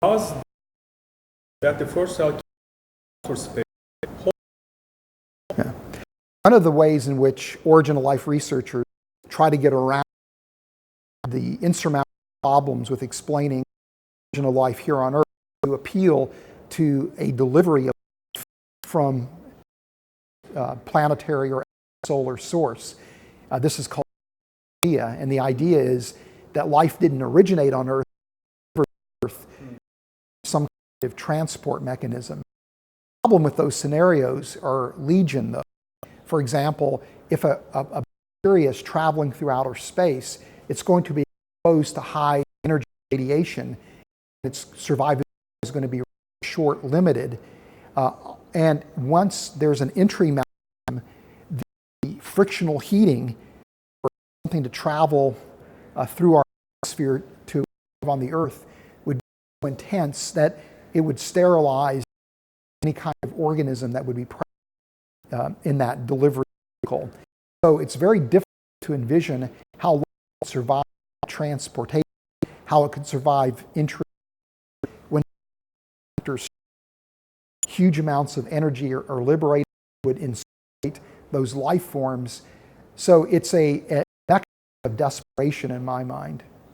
allows that the first cell for space. Yeah. One of the ways in which origin of life researchers try to get around the insurmountable problems with explaining origin of life here on Earth to appeal to a delivery of life from planetary or solar source. This is called Panspermia, and the idea is that life didn't originate on Earth, some kind of transport mechanism. The problem with those scenarios are legion, though. For example, if a bacteria is traveling through outer space, it's going to be exposed to high energy radiation. Its survivability is going to be short limited. And once there's an entry mechanism, the frictional heating for something to travel through our atmosphere to on the Earth would be so intense that it would sterilize any kind of organism that would be present in that delivery vehicle. So it's very difficult to envision how life will survive transportation, how it could survive entry when huge amounts of energy are liberated, would incinerate those life forms. So it's a mechanism of desperation in my mind.